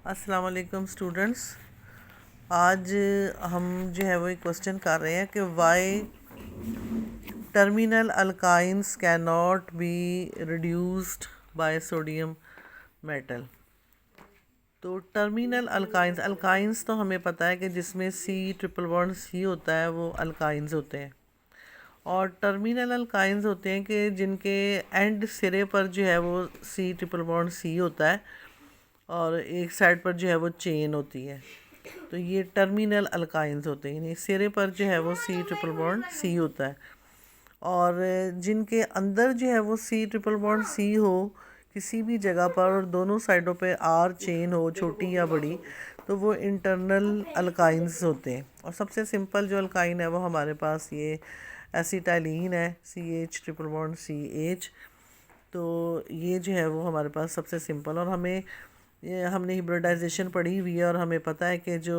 अस्सलाम वालेकुम स्टूडेंट्स। आज हम जो है वो एक क्वेश्चन कर रहे हैं कि why terminal alkynes can not be reduced by sodium metal. तो टर्मिनल अल्काइंस तो हमें पता है कि जिसमें सी ट्रिपल बॉन्ड सी होता है वो अल्काइंस होते हैं, और टर्मिनल अल्काइंस होते हैं कि जिनके एंड सिरे पर जो है वो सी ट्रिपल बॉन्ड सी होता है और एक साइड पर जो है वो चेन होती है। तो ये टर्मिनल अल्काइंस होते हैं, यानी सिरे पर जो है वो सी ट्रिपल बॉन्ड सी होता है, और जिनके अंदर जो है वो सी ट्रिपल बॉन्ड सी हो किसी भी जगह पर और दोनों साइडों पे आर चेन हो छोटी या बड़ी, तो वो इंटरनल अल्काइंस होते हैं। और सबसे सिंपल जो अल्काइन है वो हमारे पास ये एसिटाइलिन है, CH ट्रिपल बॉन्ड CH। तो ये जो है वो हमारे पास सबसे सिंपल, और हमने हिब्रिडाइजेशन पढ़ी हुई है और हमें पता है कि जो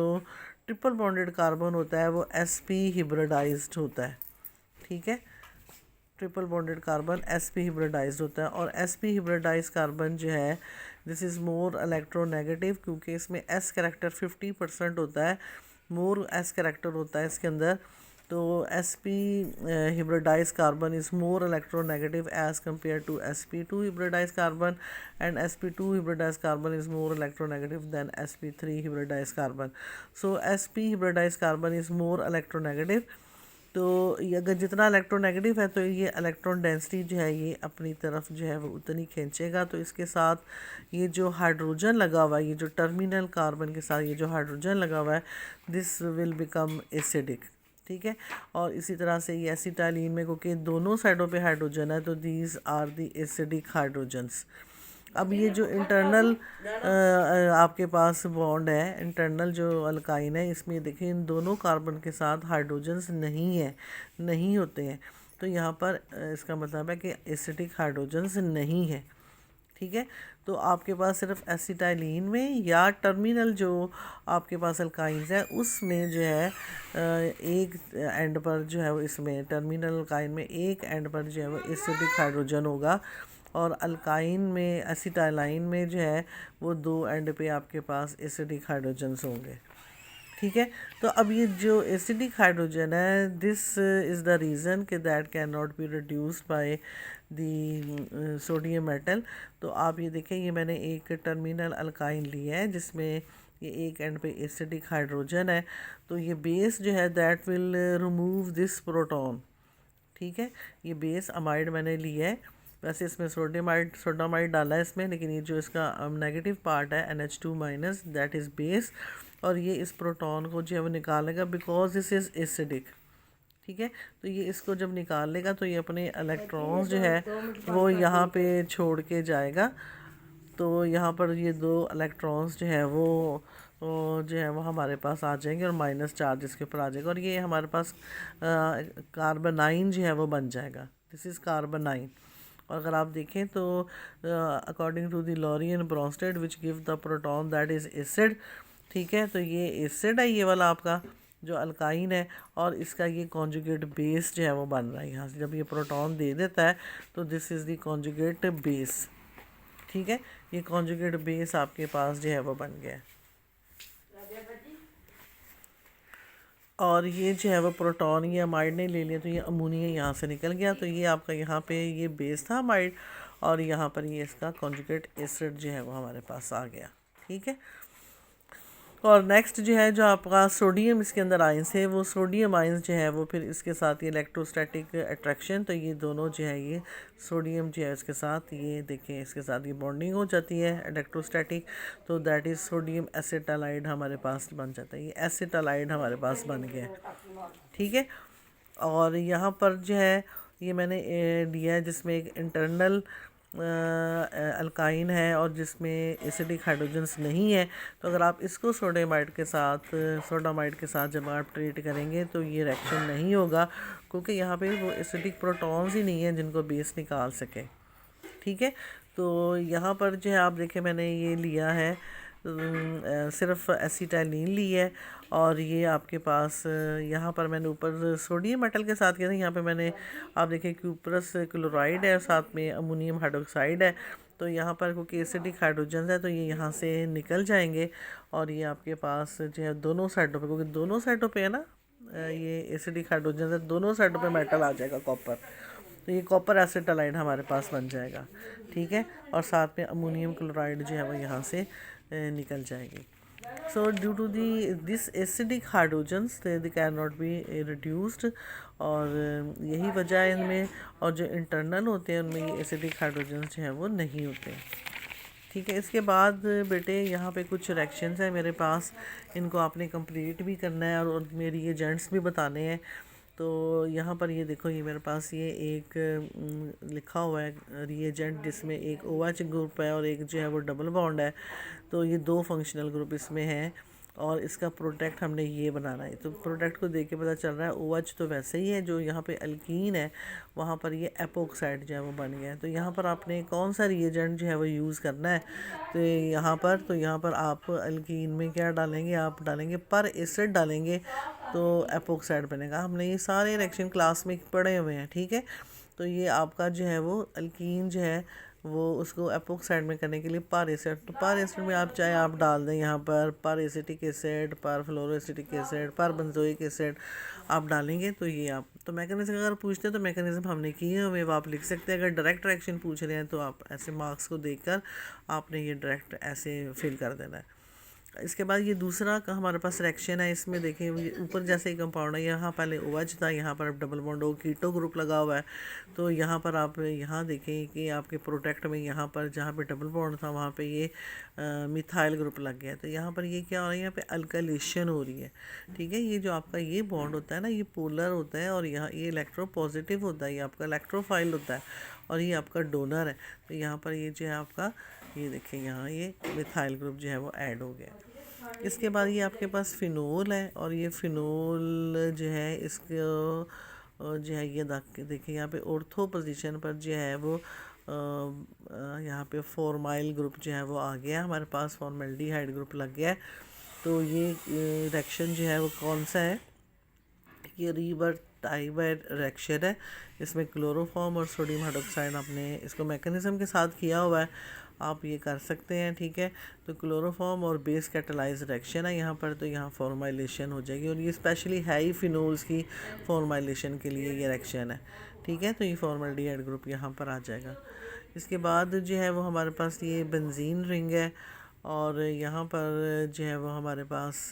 ट्रिपल बॉन्डेड कार्बन होता है वो sp हिब्रिडाइज्ड होता है। ठीक है, ट्रिपल बॉन्डेड कार्बन sp हिब्रिडाइज्ड होता है, और sp हिब्रिडाइज्ड कार्बन जो है दिस इज़ मोर इलेक्ट्रोनेगेटिव, क्योंकि इसमें s कैरेक्टर 50% होता है, मोर s कैरेक्टर होता है इसके अंदर। तो sp hybridized carbon is more electronegative as compared to sp2 hybridized carbon, and sp2 hybridized carbon is more electronegative than sp3 hybridized carbon. So sp hybridized carbon is more electronegative. तो ये अगर जितना electronegative है तो ये electron density जो है ये अपनी तरफ जो है वो उतनी खींचेगा। तो इसके साथ ये जो हाइड्रोजन लगा हुआ है, ये जो टर्मिनल कार्बन के साथ ये जो हाइड्रोजन लगा हुआ है, दिस विल बिकम एसिडिक। ठीक है, और इसी तरह से ये एसिटाइलिन में क्योंकि दोनों साइडों पे हाइड्रोजन है तो these are the acidic hydrogens. अब ये जो इंटरनल आपके पास बॉन्ड है, इंटरनल जो अल्काइन है, इसमें देखिए इन दोनों कार्बन के साथ हाइड्रोजन्स नहीं होते हैं। तो यहाँ पर इसका मतलब है कि एसिडिक हाइड्रोजन्स नहीं है। ठीक है, तो आपके पास सिर्फ एसिटाइलिन में या टर्मिनल जो आपके पास अल्काइंस है उसमें जो है एक एंड पर जो है वो इसमें टर्मिनल अल्काइन में एक एंड पर जो है वो एसिडिक हाइड्रोजन होगा, और अल्काइन में एसिटाइलाइन में जो है वो दो एंड पे आपके पास एसिडिक हाइड्रोजन्स होंगे। ठीक है, तो अब ये जो एसिडिक हाइड्रोजन है दिस इज़ द रीज़न कि that can not be reduced by the sodium metal. तो आप ये देखें, ये मैंने एक टर्मिनल अल्काइन लिया है जिसमें ये एक एंड पे एसिडिक हाइड्रोजन है। तो ये बेस जो है that will remove this proton. ठीक है, ये बेस अमाइड मैंने लिया है, वैसे इसमें सोडामाइड डाला है इसमें, लेकिन ये जो इसका नेगेटिव पार्ट है NH2 minus that is base, और ये इस प्रोटॉन को जो है वो निकालेगा बिकॉज दिस इज़ एसिडिक। ठीक है, तो ये इसको जब निकाल लेगा तो ये अपने इलेक्ट्रॉन्स जो है वो यहाँ पे छोड़ के जाएगा। तो यहाँ पर ये दो इलेक्ट्रॉन्स जो है वो जो है वो हमारे पास आ जाएंगे और माइनस चार्ज इसके ऊपर आ जाएगा, और ये हमारे पास कार्बनाइन जो है वो बन जाएगा। This is carbanion. और अगर आप देखें तो according to the Lowry and Bronsted which give the proton that is acid. ठीक है, तो ये एसिड है ये वाला आपका जो अल्काइन है, और इसका ये कॉन्जुगेट बेस जो है वो बन रहा है यहाँ से। जब ये प्रोटॉन दे देता है तो this is the conjugate base. ठीक है, ये कॉन्जुगेट बेस आपके पास जो है वो बन गया है, और ये जो है वो प्रोटॉन ये अमाइड ने ले लिया तो ये अमोनिया यहाँ से निकल गया। तो ये आपका यहाँ पे ये बेस था अमाइड, और यहाँ पर ये इसका कॉन्जुगेट एसिड जो है वो हमारे पास आ गया। ठीक है, और नेक्स्ट जो है जो आपका सोडियम इसके अंदर आइंस है, वो सोडियम आइंस जो है वो फिर इसके साथ ये इलेक्ट्रोस्टैटिक अट्रैक्शन, तो ये दोनों जो है ये सोडियम जो है इसके साथ ये देखें इसके साथ ये बॉन्डिंग हो जाती है इलेक्ट्रोस्टैटिक, तो दैट इज़ सोडियम एसिटालाइड हमारे पास बन जाता है। ये एसिटालाइड हमारे पास बन गया। ठीक है, और यहाँ पर जो है ये मैंने लिया है जिसमें एक इंटरनल अल्काइन है और जिसमें एसिडिक हाइड्रोजन्स नहीं है। तो अगर आप इसको सोडामाइड के साथ जब आप ट्रीट करेंगे तो ये रिएक्शन नहीं होगा, क्योंकि यहाँ पे वो एसिडिक प्रोटॉन्स ही नहीं है जिनको बेस निकाल सके। ठीक है, तो यहाँ पर जो है आप देखें मैंने ये लिया है सिर्फ एसिटाइलिन ली है, और ये आपके पास यहाँ पर मैंने ऊपर सोडियम मेटल के साथ किया था। यहाँ पे मैंने आप देखें क्यूप्रस क्लोराइड है, साथ में अमोनियम हाइड्रोक्साइड है। तो यहाँ पर क्योंकि एसिडिक हाइड्रोजन है तो ये यहाँ से निकल जाएंगे और ये आपके पास जो है दोनों साइडों पे, क्योंकि दोनों साइडों पे है ना ये एसिडिक हाइड्रोजन है, दोनों साइडों पे मेटल आ जाएगा कॉपर, तो ये कॉपर एसिटालाइड हमारे पास बन जाएगा। ठीक है, और साथ में अमोनियम क्लोराइड जो है वो यहाँ से निकल जाएगी। So due to this acidic hydrogens they cannot be reduced, और यही वजह है इनमें, और जो इंटरनल होते हैं उनमें ये एसिडिक हाइड्रोजन्स जो है वो नहीं होते। ठीक है, इसके बाद बेटे यहाँ पे कुछ रिएक्शंस हैं मेरे पास, इनको आपने कंप्लीट भी करना है और मेरी ये एजेंट्स भी बताने हैं। तो यहाँ पर ये देखो, ये मेरे पास ये एक लिखा हुआ है रिएजेंट जिसमें एक OH ग्रुप है और एक जो है वो डबल बॉन्ड है, तो ये 2 फंक्शनल ग्रुप इसमें हैं और इसका प्रोडक्ट हमने ये बनाना है। तो प्रोडक्ट को देख के पता चल रहा है OH तो वैसे ही है, जो यहाँ पे अल्कीन है वहाँ पर ये एपोक्साइड जो है वो बन गया है। तो यहाँ पर आपने कौन सा रिएजेंट जो है वो यूज़ करना है, तो यहाँ पर आप अल्कीन में क्या डालेंगे, आप डालेंगे पर एसिड डालेंगे तो एपोक्साइड बनेगा। हमने ये सारे रिएक्शन क्लास में पढ़े हुए हैं। ठीक है, तो ये आपका जो है वो अल्कीन जो है वो उसको एपोक्साइड में करने के लिए पर एसिड, तो पर एसिड में आप चाहे आप डाल दें यहाँ पर एसिटिक एसिड, पर फ्लोरोएसिटिक एसिड, पर बेंजोइक एसिड आप डालेंगे तो ये आप, तो मैकेनिज्म अगर पूछते हैं तो मैकेनिज्म हमने किए हुए वो आप लिख सकते हैं। अगर डायरेक्ट रिएक्शन पूछ रहे हैं तो आप ऐसे मार्क्स को देखकर आपने ये डायरेक्ट ऐसे फिल कर देना है। इसके बाद ये दूसरा का हमारे पास रिएक्शन है, इसमें देखें ऊपर जैसे ही कंपाउंड है, यहाँ पहले OH था, यहाँ पर अब double bond O keto group लगा हुआ है। तो यहाँ पर आप यहाँ देखें कि आपके प्रोडक्ट में यहाँ पर जहाँ पे डबल बॉन्ड था वहाँ पे ये मिथाइल ग्रुप लग गया है। तो यहाँ पर ये क्या हो रहा है, यहाँ पे अल्काइलेशन हो रही है। ठीक है, ये जो आपका ये बॉन्ड होता है ना, ये पोलर होता है और यहाँ ये इलेक्ट्रोपॉजिटिव होता है, ये आपका इलेक्ट्रोफाइल होता है और ये आपका डोनर है। तो यहाँ पर ये जो है आपका, ये देखें यहाँ ये मिथाइल ग्रुप जो है वो ऐड हो गया। इसके बाद ये आपके पास फिनोल है और ये फिनोल जो है इसको जो है ये देखिए यहाँ पे ऑर्थो पोजीशन पर जो है वो यहाँ पे फॉर्माइल ग्रुप जो है वो आ गया, हमारे पास फॉर्मेल्डिहाइड ग्रुप लग गया है। तो ये रिएक्शन जो है वो कौन सा है, ये रिवर्टाइबाइड रिएक्शन है। इसमें क्लोरोफॉर्म और सोडियम हाइड्रोक्साइड आपने इसको मैकेनिज्म के साथ किया हुआ है, आप ये कर सकते हैं। ठीक है, तो क्लोरोफॉर्म और बेस कैटलाइज रिएक्शन है यहाँ पर, तो यहाँ फॉर्माइलेशन हो जाएगी और ये स्पेशली है फिनोल्स की फॉर्माइलेशन के लिए ये रिएक्शन है। ठीक है, तो ये फॉर्मल्डिहाइड ग्रुप यहाँ पर आ जाएगा। इसके बाद जो है वो हमारे पास ये बेंजीन रिंग है और यहाँ पर जो है वो हमारे पास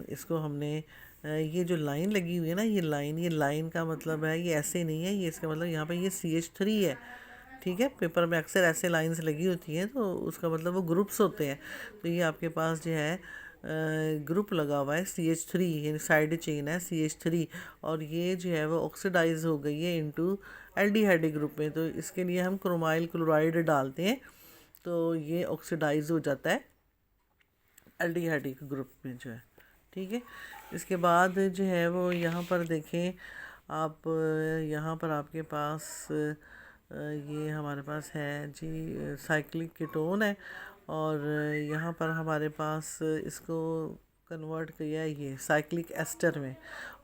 इसको हमने ये जो लाइन लगी हुई है ना, ये लाइन का मतलब है ये ऐसे नहीं है, ये इसका मतलब यहाँ पे ये CH3 है। ठीक है, पेपर में अक्सर ऐसे लाइंस लगी होती हैं तो उसका मतलब वो ग्रुप्स होते हैं। तो ये आपके पास जो है ग्रुप लगा हुआ है CH3, यानी साइड चेन है CH3 और ये जो है वो ऑक्सीडाइज हो गई है इनटू एल्डिहाइड ग्रुप में। तो इसके लिए हम क्रोमाइल क्लोराइड डालते हैं तो ये ऑक्सीडाइज हो जाता है एल्डिहाइड ग्रुप में जो है। ठीक है, इसके बाद जो है वो यहाँ पर देखें आप, यहाँ पर आपके पास ये हमारे पास है जी साइक्लिक कीटोन है और यहाँ पर हमारे पास इसको कन्वर्ट किया है ये साइक्लिक एस्टर में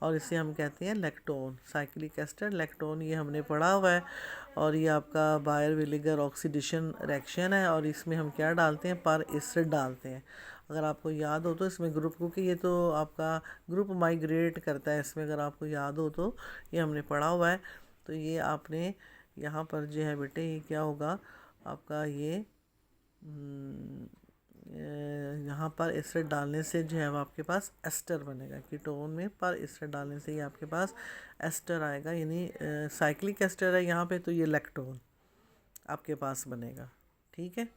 और इसे हम कहते हैं लैक्टोन। साइक्लिक एस्टर लैक्टोन ये हमने पढ़ा हुआ है और ये आपका बायर विनेगर ऑक्सीडेशन रिएक्शन है और इसमें हम क्या डालते हैं, पर एसिड डालते हैं। अगर आपको याद हो तो इसमें ग्रुप, क्योंकि ये तो आपका ग्रुप माइग्रेट करता है इसमें, अगर आपको याद हो तो ये हमने पढ़ा हुआ है। तो ये आपने यहाँ पर जो है बेटे ये क्या होगा आपका, ये यहाँ पर एसिड डालने से जो है वो आपके पास एस्टर बनेगा। कीटोन में पर एसिड डालने से ये आपके पास एस्टर आएगा, यानी साइक्लिक एस्टर है यहाँ पे, तो ये लैक्टोन आपके पास बनेगा। ठीक है।